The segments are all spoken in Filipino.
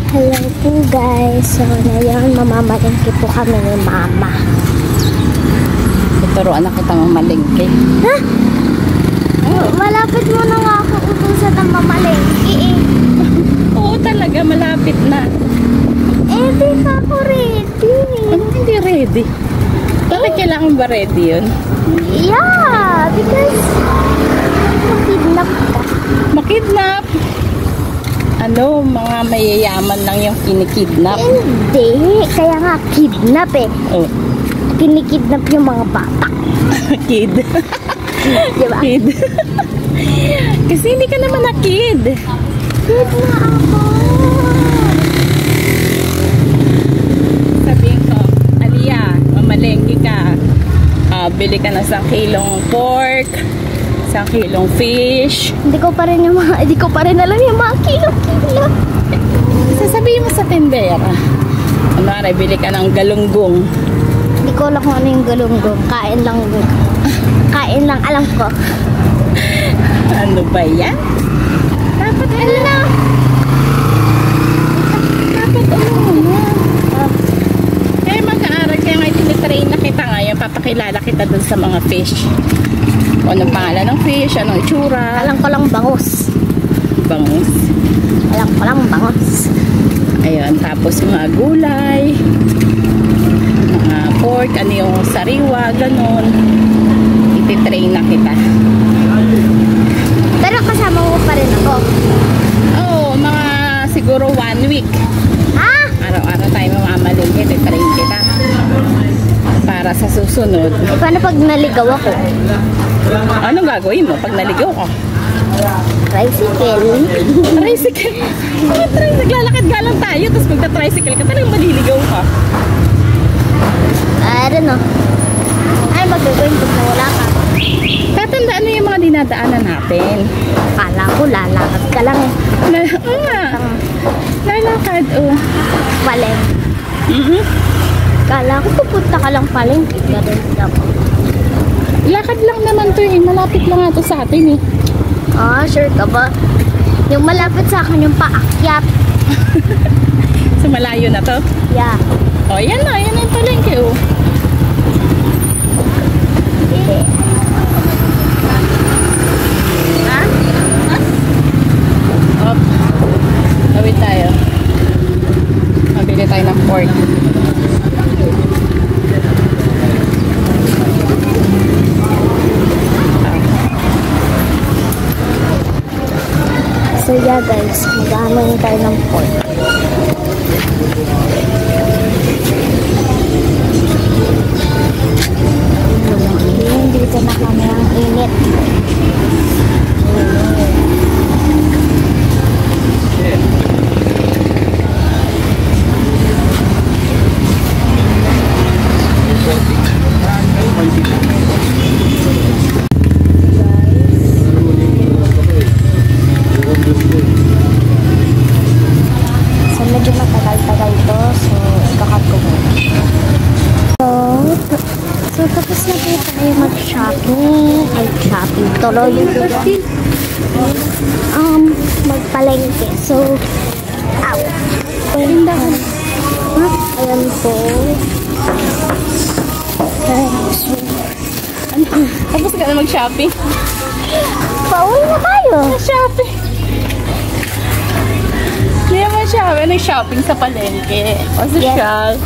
Hello po guys. So ngayon mamamalingki po kami ni Mama. Tuturuan na kita mamalingki. Ha? Malapit mo na nga ako utusan ng mamalingki eh. Oo talaga, malapit na. Eh di pa ako ready. Ano hindi ready? Bakit kailangan ba ready yun? Yeah, because makidnap ka. Makidnap? Ano, mga mayayaman lang yung kinikidnap. Hindi, kaya nga kidnap eh. Oh. Kinikidnap yung mga bata. Kid. Diba? Kid. Kasi hindi ka naman na kid. Kid na ako. Sabihin ko, Aliyah, mamalengke ka. Bili ka ng 1 kilong pork, 1 kilong fish. Hindi ko pa rin alam yung mga kilo-kilo. Sasabihin mo sa tindera. Kunwari, bili ka ng galunggong. Hindi ko alam kung ano yung galunggong. Kain lang alam ko. Ano ba yan? Dapat ano na? Dapat ano na? Kaya mag-aaral, kaya nga tinitrain na kita ngayon. Papakilala kita dun sa mga fish. O anong pangalan ng fish, anong itsura. Alam ko lang bangus. Bangus. Alam ko lang bangus. Ayun, tapos mga gulay, mga pork, ano yung sariwa, ganun. Ititrain na kita. Pero kasama mo pa rin ako. Oo, mga siguro 1 week. Ha? Araw-araw tayo mamamalingki, ititrain kita. Para sa susunod. E paano pag naligaw ako? Anong gagawin mo pag naligaw ka? Tricycle. Tricycle? Naglalakad nga lang tayo, tapos magta-tricycle ka, talagang maliligaw ka. I don't know. Ay, magagawin pag nawala ka. Tatandaan mo yung mga dinadaanan natin. Kala ko lalakad ka lang eh. Oo nga. Lalakad, oh. Paleng. Kala ko pupunta ka lang paleng. Ganun ako. Lakad lang naman to eh. Malapit lang nga to sa atin eh. Ah, sure ka ba? Yung malapit sa akin yung paakyat. So malayo na to. Yeah. Oh, yan na. Yan ang palengke oh. Yeah. Ha? Oh. Tawid tayo. Mabili tayo ng pork. So yeah guys, mag-aanoin tayo ng pork. Dito na kami ang init. So medyo matagal-tagal to, so ikakat ko muna. So tapos na po tayo mag-shopping. Ay, shopping tuloy. Magpalengke. So, ow. Palindahan. Ayan po. Tapos ka na mag-shopping? Pauwi na tayo. Shopping. Hindi naman shopping. Nag-shopping sa palengke. O sa Yes. shop.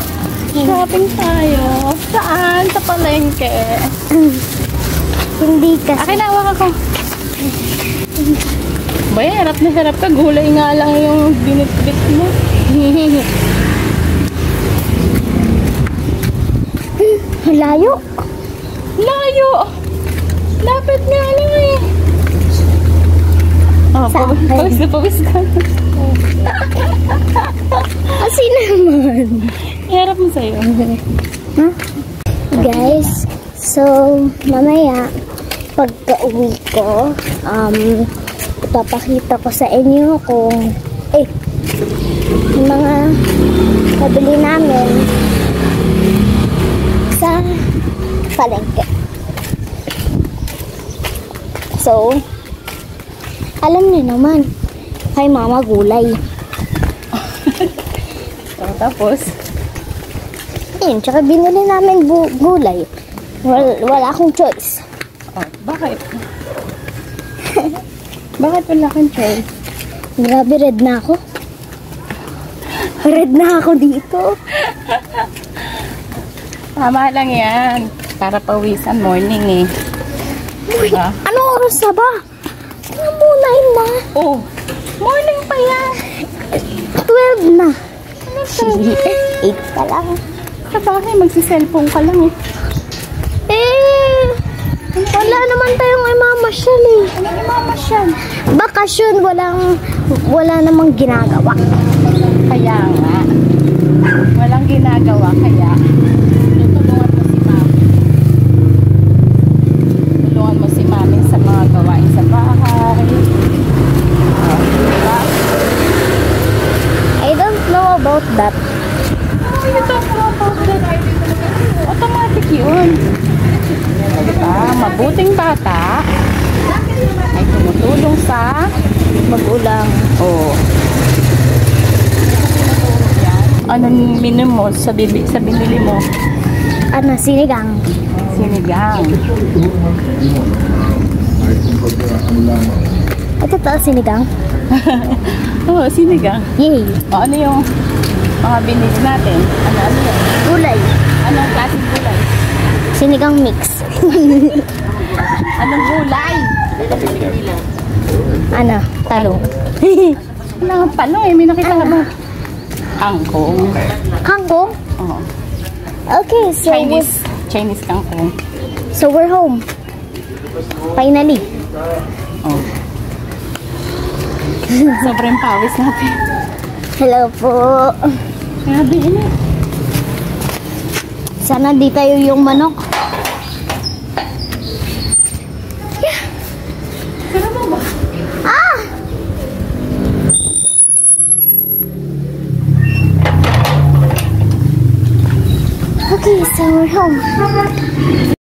Shopping tayo. Saan? Sa palengke. Hindi kasi. Akin na, hawak ako. Bay, harap na harap ka. Gulay nga lang yung binitbit mo. Layo. Layo! Lapit nga lang eh. Oh, Saan? pawis na pawis ka. Kasi naman. Iharap mo sa'yo. Huh? Guys, so mamaya pagka-uwi ko, ipapakita ko sa inyo kung yung mga pabili namin sa palengke. So, alam niyo naman, kay Mama gulay. Tapos, Ayun, tsaka binili namin gulay. Wala akong choice. oh, bakit? Bakit wala kang choice? Grabe, red na ako. Red na ako dito. Tama lang yan. Para pawisan morning eh. Uy, Diba? anong oras na ba? Ano muna na? Oh, morning pa yan. 12 na. 8 pa lang. Sa bahay, magsiselfone ka lang eh. Eh, wala naman tayong imamasyal eh. Anong imamasyal? Bakasyon, wala namang ginagawa. Kaya nga. Walang ginagawa, kaya tutulungan mo si Mami. Tulungan mo si Mami sa mga gawain sa bahay. Diba? I don't know about that. Oh, you don't know about that. Automatic yun. Diba? Mabuting bata ay tumutulong sa Magulang. oh. Anong menu mo sa binili mo? Ano, sinigang. Sinigang. Ito to, sinigang. Oo, sinigang. Yay. O, ano yung mga binili natin? Ano yun? Gulay. Anong klaseng gulay? Sinigang mix. Anong gulay? Ano, talong. Wala nga palo eh. May nakita ka ba? Kangkong. Kangkong? Oo. Okay, so Chinese kangkong. we're home. Finally. Oh. Sobrang pawis natin. Hello po. Grabe init. Sana di tayo yung manok. Pero mo ba? Ah! Okay, so we're home.